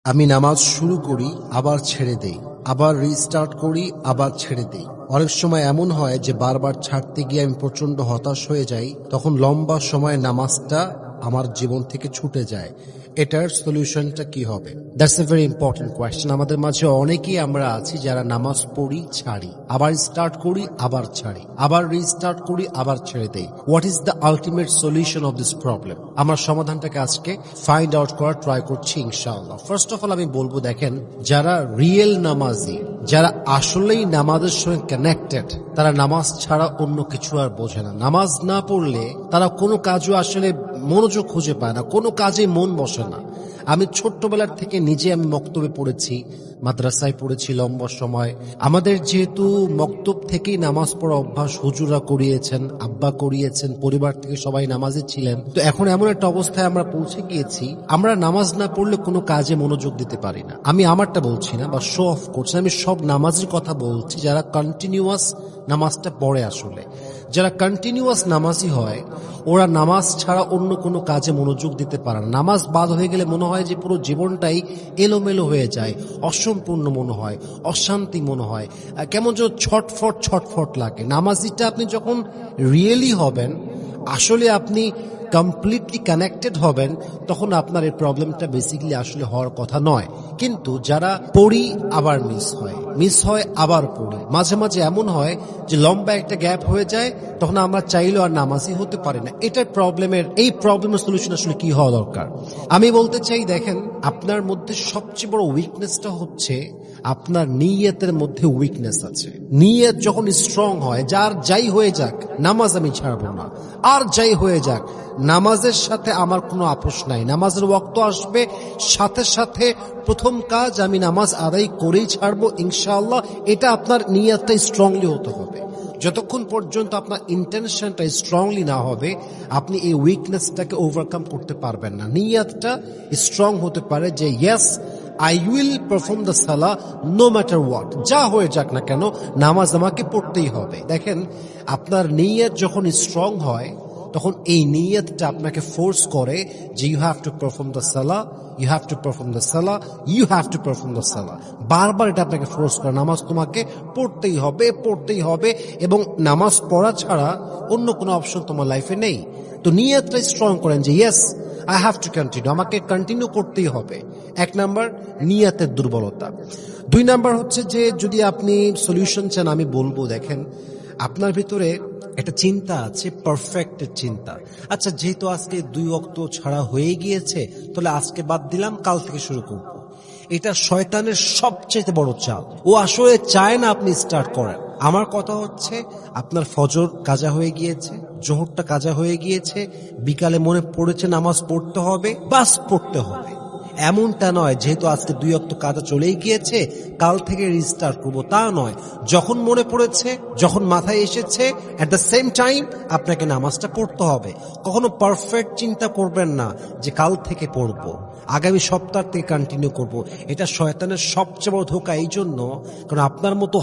আমি নামাজ শুরু করি, আবার ছেড়ে দেই, আবার রিস্টার্ট করি, আবার ছেড়ে দেই। অনেক সময় এমন হয় যে বারবার ছাড়তে গিয়ে আমি প্রচন্ড হতাশ হয়ে যাই। তখন লম্বা সময় নামাজটা আমার জীবন থেকে ছুটে যায়। এটার সলিউশনটা কি হবে? That's a very important question. আমাদের মাঝে অনেকেই আমরা আছি যারা নামাজ পড়ি, ছাড়ি, আবার স্টার্ট করি, আবার ছাড়ি, আবার রিস্টার্ট করি, আবার ছেড়ে দেই। What is the ultimate solution of this problem? আমরা সমাধানটাকে আজকে ফাইন্ড আউট করার ট্রাই করছি ইনশাআল্লাহ। ফার্স্ট অফ অল আমি বলবো, দেখেন, যারা রিয়েল নামাজি, যারা আসলেই নামাজের সঙ্গে কানেক্টেড, তারা নামাজ ছাড়া অন্য কিছু আর বোঝে না। নামাজ না পড়লে তারা কোনো কাজও আসলে মনোযোগ খুঁজে পায় না, কোনো কাজে মন বসে না। আমি ছোট্টবেলার থেকে নিজে আমি মক্তবে পড়েছি, মাদ্রাসায় পড়েছি লম্বা সময়। আমাদের যেহেতু মক্তব থেকেই নামাজ পড়া অভ্যাস, হুজুরা করিয়েছেন, আব্বা করিয়েছেন, পরিবার থেকে সবাই নামাজে ছিলেন। তো এখন এমন একটা অবস্থায় আমরা পৌঁছে গিয়েছি, আমরা নামাজ না পড়লে কোনো কাজে মনোযোগ দিতে পারি না। আমি আমারটা বলছি না বা শো অফ করছি না, আমি সব নামাজের কথা বলছি যারা কন্টিনিউয়াস নামাজটা পড়ে। আসলে যারা কন্টিনিউয়াস নামাজি হয়, ওরা নামাজ ছাড়া অন্য কোনো কাজে মনোযোগ দিতে পারে না। নামাজ বাদ হয়ে গেলে মনে হয় যে পুরো জীবনটাই এলোমেলো হয়ে যায়, অসম্পূর্ণ মনে হয়, অশান্তি মনে হয়, কেমন যেন ছটফট ছটফট লাগে। নামাজিটা আপনি যখন রিয়েলি হবেন, আসলে আপনি কমপ্লিটলি কানেক্টেড হবেন, তখন আপনার এই প্রবলেমটা বেসিক্যালি আসলে হওয়ার কথা নয়। কিন্তু যারা পড়ি আবার মিস হয় আবার পড়ি, মাঝে মাঝে এমন হয় যে লম্বা একটা গ্যাপ হয়ে যায়, তখন আমরা চাইলেও আর নামাজি হতে পারি না। এটার এই প্রবলেমের সলিউশন আসলে কি হওয়া দরকার? আমি বলতে চাই, দেখেন, আপনার মধ্যে সবচেয়ে বড় উইকনেসটা হচ্ছে আপনার নিয়তের মধ্যে উইকনেস আছে। নিয়ত যখন স্ট্রং হয়, যাই হয়ে যাক নামাজ আমি ছাড়বো না, আর যাই হয়ে যাক নামাজের সাথে আমার কোনো আপোষ নাই, নামাজের ওয়াক্ত আসবে, সাথে সাথে প্রথম কাজ আমি নামাজ আদায় করেই ছাড়বো ইনশাআল্লাহ। এটা আপনার নিয়তটা স্ট্রংলি হতে হবে। যতক্ষণ পর্যন্ত আপনার ইন্টেনশনটা স্ট্রংলি না হবে, আপনি এই উইকনেসটাকে ওভারকাম করতে পারবেন না। নিয়তটা স্ট্রং হতে পারে যে yes, I will perform the salah no matter what, যা হয়ে যাক না কেন নামাজ আমাকে পড়তেই হবে। দেখেন, আপনার নিয়ত যখন স্ট্রং হয়, তখন এই নিয়তটা আপনাকে ফোর্স করে যে you have to perform the সালাহ, you have to perform the সালাহ, you have to perform the সালাহ। বারবার এটা আপনাকে ফোর্স করে, নামাজ তোমাকে পড়তেই হবে, এবং নামাজ পড়া ছাড়া অন্য কোনো অপশন তোমার লাইফে নেই। তো নিয়তটা স্ট্রং করেন যে yes, I have to continue, আমাকে কন্টিনিউ করতেই হবে। এক নাম্বার, নিয়তের দুর্বলতা। দুই নাম্বার হচ্ছে যে যদি আপনি সলিউশন চান, আমি বলবো, দেখেন, আপনার ভিতরে একটা চিন্তা আছে, পারফেক্টের চিন্তা। আচ্ছা, যেহেতু আজকে 2 ওয়াক্ত ছাড়া হয়ে গিয়েছে, তাহলে আজকে বাদ দিলাম, কাল থেকে শুরু করব। এটা শয়তানের সবচেয়ে বড় চাল। ও আসলে চায় না আপনি স্টার্ট করেন। আমার কথা হচ্ছে, আপনার ফজর কাজা হয়ে গিয়েছে, জোহরটা কাজা হয়ে গিয়েছে, বিকালে মনে পড়েছে নামাজ পড়তে হবে, বাস পড়তে হবে। এমনটা নয় যেহেতু আজকে 2 ওয়াক্ত কাজা চলেই গিয়েছে কাল থেকে রিস্টার্ট করবো, তা নয়। যখন মনে পড়েছে, যখন মাথায় এসেছে, এট দ্য সেম টাইম আপনাকে নামাজটা পড়তে হবে। কখনো পারফেক্ট চিন্তা করবেন না যে কাল থেকে পড়বো, আগামী সপ্তাহ থেকে কন্টিনিউ করব। এটা শয়তানের সবচেয়ে বড় ধোঁকা। এই জন্য, কারণ আপনার মতো